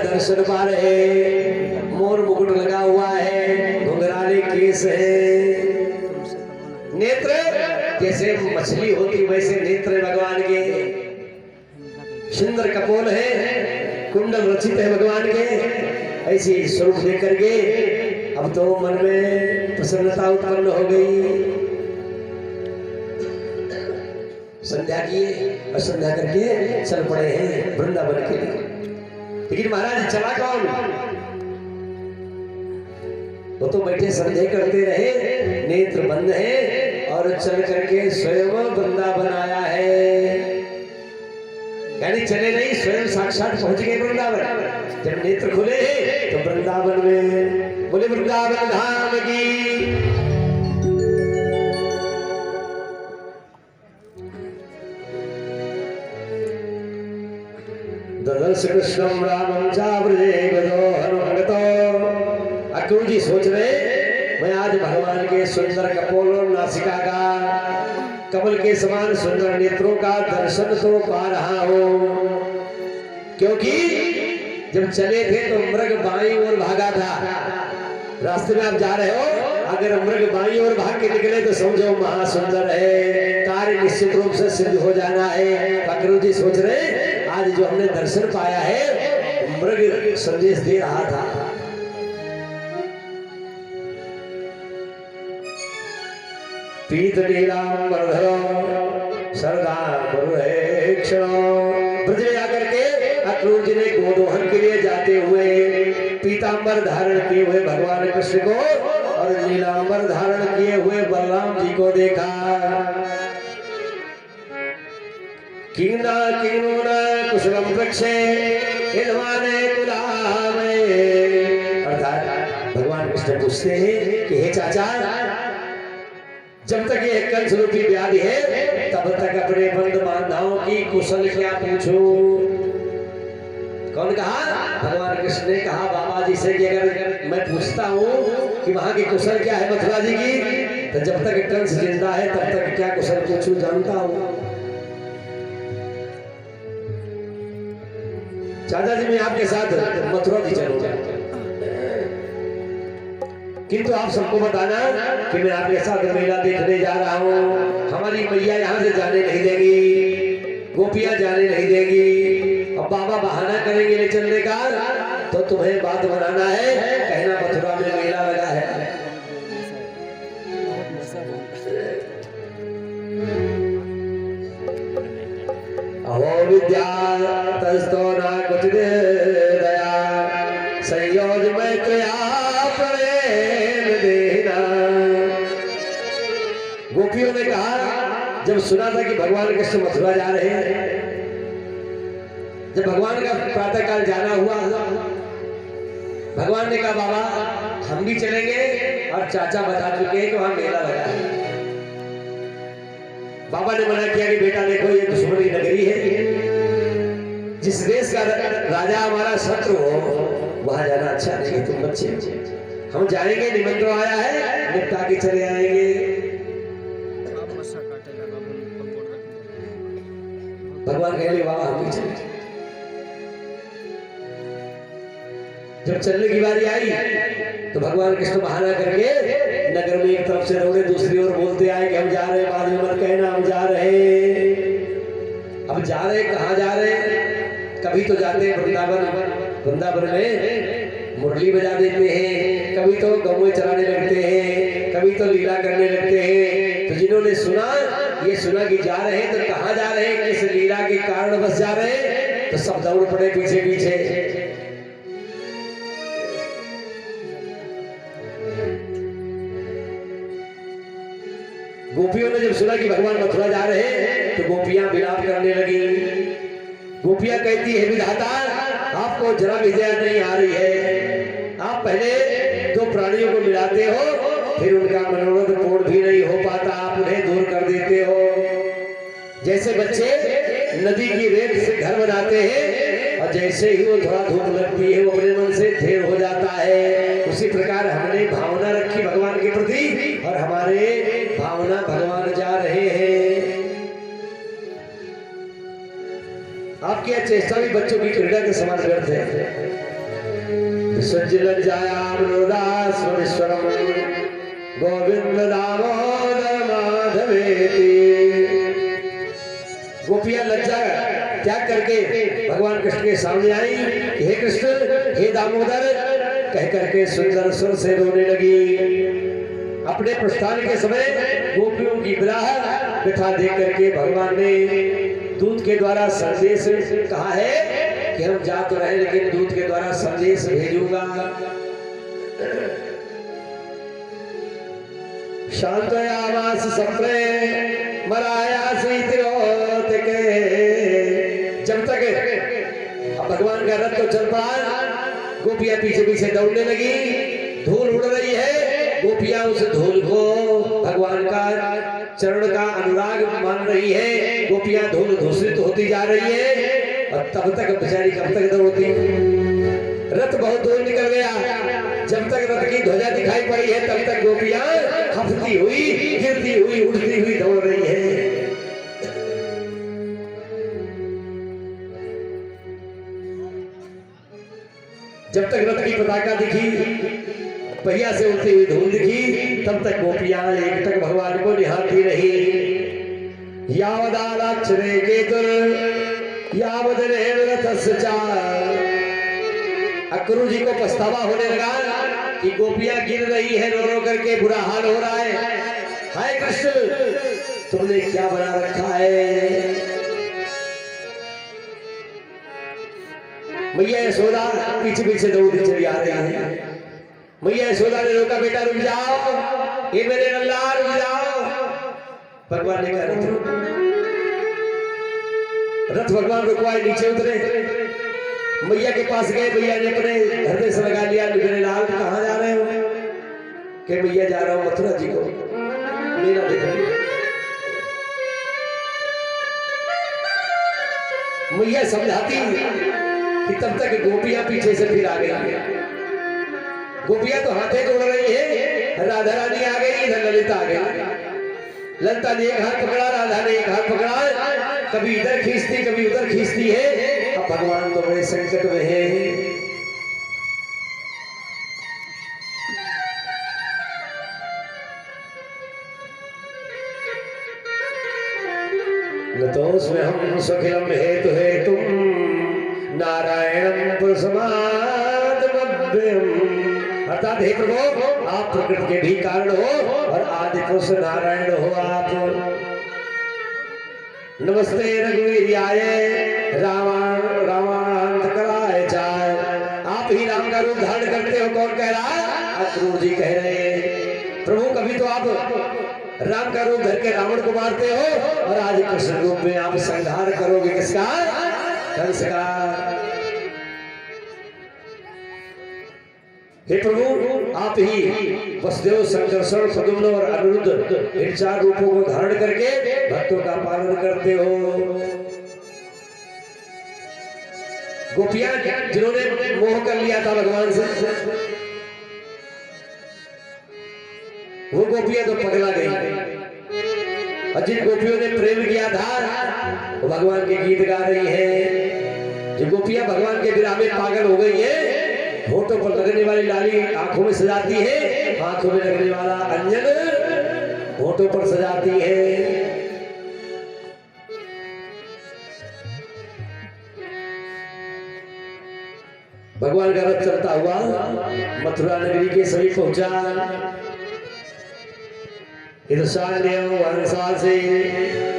दर्शन पा रहे, मोर मुकुट लगा हुआ है, घुंघराले केस है, नेत्र जैसे मछली होती वैसे नेत्र भगवान के, सुंदर कपोल है, कुंडल रचित है भगवान के, ऐसी स्वरूप देख करके अब तो मन में प्रसन्नता उत्पन्न हो गई। संध्या किए और संध्या करके चल पड़े हैं वृंदावन के लिए। लेकिन महाराज चला कौन? वो तो बैठे संध्या करते रहे, नेत्र बंद है और चल करके स्वयं वृंदावन आया है, यानी चले नहीं, स्वयं साक्षात पहुंच गए वृंदावन। जब नेत्र खुले तो वृंदावन में, बोले वृंदावन धाम की। ददर्श कृष्णम रामम चाव्रजे गदो हनुमतो। अक्रूर जी सोच रहे, मैं आज भगवान के सुंदर कपोल और नासिका का, कमल के समान सुंदर नेत्रों का दर्शन तो पा रहा हूं, क्योंकि जब चले थे तो मृग बाईं ओर भागा था। रास्ते में आप जा रहे हो, अगर मृग बाईं ओर भाग के निकले तो समझो महासुंदर है, कार्य निश्चित रूप से सिद्ध हो जाना है। अक्रूर जी सोच रहे, आज जो हमने दर्शन पाया है, मृग संदेश दे रहा था। पीत नीलांबरधरो सरदा क्षणो। ब्रज में आकर के अक्रूर जी ने गोदोहन के लिए जाते हुए पीतांबर धारण किए हुए भगवान कृष्ण को और नीलांबर धारण किए हुए बलराम जी को देखा। कीना कीना कुशलम वृक्षे इल्वाने कुलामे। अर्थात भगवान कृष्ण पूछते हैं कि हे चाचा, जब तक ये कंस रूपी व्याधि है तब तक अपने बंद बांधाओं की कुशल क्या पूछूं? कौन कहा? भगवान कृष्ण ने कहा बाबा जी से कि अगर मैं पूछता हूँ कि वहां की कुशल क्या है मथुरा जी की, तो जब तक कंस जिंदा है तब तक क्या कुशल पूछूं जानता हूँ। चाचा जी मैं आपके साथ मथुरा जी चलूंगा। किंतु आप सबको बताना कि मैं आपके साथ मेला देखने जा रहा हूँ। हमारी मैया यहाँ से जाने नहीं देगी, गोपियाँ जाने नहीं देगी। अब बाबा बहाना करेंगे ले चलने का, तो तुम्हें बात बनाना है, कहना मथुरा में मेला लगा है। अहो विद्या तस्तो ना कुछ दया, संयोज में प्रेम देना। गोपियों ने कहा, जब सुना था कि भगवान कृष्ण मथुरा जा रहे हैं, जब भगवान का प्रातः काल जाना हुआ, भगवान ने कहा बाबा हम भी चलेंगे, और चाचा बता चुके हैं कि वहां मेला लगा है। बाबा ने मना किया कि बेटा देखो ये दुश्मन की नगरी है, जिस देश का राजा हमारा शत्रु हो वहां जाना अच्छा नहीं है। तुम बच्चे, हम जाएंगे, निमंत्रण आया है, निपटा के चले आएंगे। भगवान कह रहे बाबा हम भी चले। जब चलने की बारी आई तो भगवान कृष्ण बहाना करके नगर में एक तरफ से दौड़े, दूसरी ओर बोलते आए कि हम जा रहे हैं, बाद में मत कहना हम जा रहे हैं। अब जा रहे कहाँ जा रहे हैं? कभी तो जाते हैं वृंदावन, वृंदावन में मुरली बजा देते हैं, कभी तो गौएं चराने लगते हैं, कभी तो लीला करने लगते हैं। तो जिन्होंने सुना, ये सुना कि जा रहे हैं, तो कहाँ जा रहे हैं, किस लीला के कारण बस जा रहे हैं, तो सब दौड़ पड़े पीछे पीछे। गोपियों ने जब सुना कि भगवान मथुरा जा रहे हैं, तो गोपियां विलाप करने लगी। गोपियां कहती है विधाता आपको जरा भी दया नहीं आ रही है, आप पहले दो प्राणियों को मिलाते हो, फिर उनका मनोरथ पूर्ण भी नहीं हो पाता, आप उन्हें दूर कर देते हो। जैसे बच्चे नदी की रेत से घर बनाते हैं, और जैसे ही वो थोड़ा धूप लगती है वो अपने मन से ढेर हो जाता है, उसी प्रकार हमने भावना रखी भगवान के प्रति, और हमारे भावना भगवान जा रहे हैं। आपकी यह चेष्टा भी बच्चों की क्रीड़ा के समान व्यर्थ है। विसर्जन जायाम विश्वरम गोविंद दामोदर माधवेति। गोपियां लज्जा त्याग करके भगवान कृष्ण के सामने आई, हे कृष्ण हे दामोदर कह करके सुंदर सुर से रोने लगी। अपने प्रस्थान के समय गोपियों की विलाह व्यथा देख करके भगवान ने दूत के द्वारा संदेश कहा है कि हम जा तो रहे, लेकिन दूत के द्वारा संदेश भेजूंगा। शांतयामास सप्रे मरायासी तिरोत के। जब तक अब भगवान का रथ तो चल पड़ा, गोपियां पीछे पीछे दौड़ने लगी, धूल उड़ रही है। गोपियां उस धूल को भगवान का चरण का अनुराग मान रही है, गोपियां धूल दूषित होती जा रही है, और तब तक बेचारी कब तक दौड़ती। रथ बहुत दूर निकल गया, जब तक रथ की ध्वजा दिखाई पड़ी है तब तक गोपियां हंसती हुई, गिरती हुई, उड़ती हुई दौड़ रही है। जब तक रथ की पताका दिखी, पहिया से उड़ती हुई धूल दिखी, तब तक गोपियां एक तक भगवान को निहारती रही। यावदालाक्षरे केतुर यावदनेव रथस्य चार। अक्रू जी को पछतावा होने लगा कि गोपियां गिर रही है, रो रो करके बुरा हाल हो रहा है। हाय कृष्ण तुमने क्या बना रखा है। मैया यशोदा पीछे पीछे दौड़ती चली आ रही है। मैया यशोदा ने रोका, बेटा रुक जाओ, ये मेरे लल्ला रुक जाओ। भगवान ने कहा रथ भगवान रुकवाए, नीचे उतरे, मैया के पास गए। मैया ने अपने हृदय से लगा लिया, मेरे लाल कहाँ जा रहे हो? कि मैया जा रहा हूँ मथुरा जी को मेला देखने। मैया समझाती कि तब तक गोपियां पीछे से फिर आ गई। गोपियां तो हाथे जोड़ रही है, राधा रानी आ गई, इधर ललिता आ गई। ललिता ने एक हाथ पकड़ा, राधा ने एक हाथ पकड़ा, कभी इधर खींचती कभी उधर खींचती है। अब भगवान तो बड़े संकट में है। नतोऽस्म्यहं सुखिलं हेतु हेतुं नारायणं पुरुषमादिमव्ययम्। अर्थात हे प्रभु, आप प्रकृति के भी कारण हो और आदि पुरुष नारायण हो आप। नमस्ते रघुवीर्याय रामांतकराय चाय। आप ही राम का रूप धारण करते हो। कौन कह रहा है? अक्रूर जी कह रहे हैं। प्रभु कभी तो आप राम का रूप धर के रावण को मारते हो और आज कृष्ण रूप में आप संहार करोगे किसका? कंस का। हे प्रभु, आप ही वसुदेव, संकर्षण, प्रद्युम्न और अनिरुद्ध इन 4 रूपों को धारण करके भक्तों का पालन करते हो। गोपियां जिन्होंने मोह कर लिया था भगवान से, वो गोपियां तो पगला गई। और जिन गोपियों ने प्रेम किया था वो भगवान के गीत गा रही है। जो गोपियां भगवान के विरह में पागल हो गई है, होठों पर लगने वाली लाली आंखों में सजाती है, आंखों में लगने वाला अंजन होठों पर सजाती है। भगवान का रथ चलता हुआ मथुरा नगरी के समीप पहुंचा। से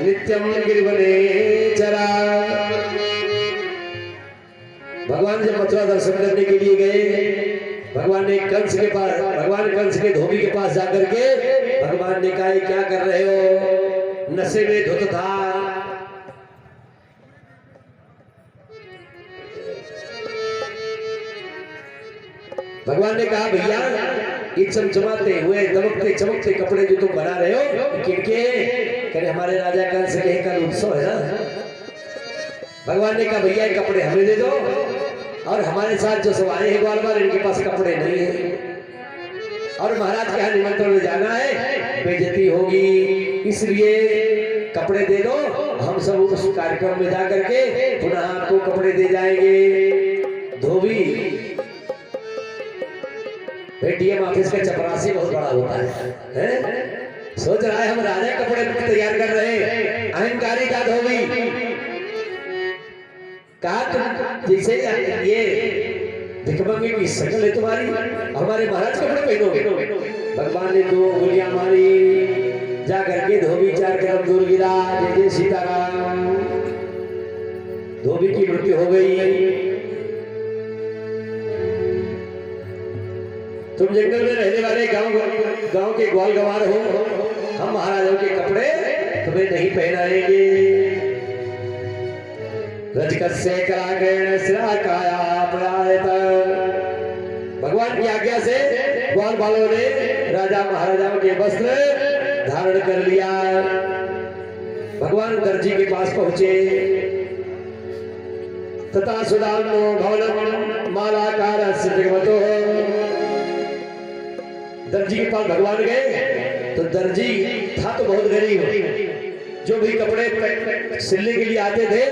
नित्यम गिरिवने चरा। भगवान जब मथुरा दर्शन करने के लिए गए, भगवान ने कंस के पास, भगवान कंस के धोबी के पास जाकर के भगवान ने कहा, क्या कर रहे हो? नशे में धुत था। भगवान ने कहा, भैया ये चमचमाते हुए दमकते चमकते कपड़े जो तुम बना रहे हो किनके? कहे हमारे राजा कंस के कल उत्सव है ना। भगवान ने कहा, भैया ये कपड़े हमें दे दो और हमारे साथ जो सब आए हैं ग्वाल बाल, इनके पास कपड़े नहीं है और महाराज के यहाँ निमंत्रण में जाना है, बेइज्जती होगी, इसलिए कपड़े दे दो। हम सब उस कार्यक्रम में जा करके पुनः आपको कपड़े दे जाएंगे। धोबी डीएम ऑफिस का चपरासी बहुत बड़ा होता है, सोच रहा है हम राजा कपड़े तैयार कर रहे हैं। अहंकारी था धोबी। कहा, तुम जैसे ये भिखमंगे की शक्ल है तुम्हारी, हमारे महाराज कपड़े पहनोगे? भगवान ने 2 गोलियां मारी, जा करके धोबी 4 कदम दूर गिरा। जय जय सीताराम। धोबी की मृत्यु हो गई। तुम जंगल में रहने वाले गांव के ग्वाल गवार हो, हम महाराजों के कपड़े तुम्हें नहीं पहनाएंगे। भगवान की आज्ञा से ग्वाल बालों ने राजा महाराजाओं के वस्त्र धारण कर लिया। भगवान दर्जी के पास पहुंचे। तथा सुदानो भवनम मालाकार जगमतो। दर्जी के पास भगवान गए तो दर्जी था तो बहुत गरीब, जो भी कपड़े सिलने के लिए आते थे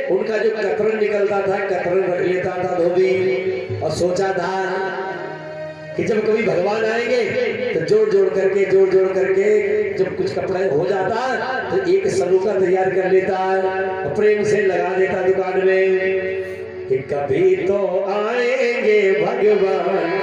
उनका जो कतरन निकलता था, कतरन रख लेता था धोबी। और सोचा था कि जब कभी भगवान आएंगे तो जोड़ जोड़ करके जब कुछ कपड़ा हो जाता तो एक सलूका तैयार कर लेता और प्रेम से लगा देता दुकान में कि कभी तो आएंगे भगवान।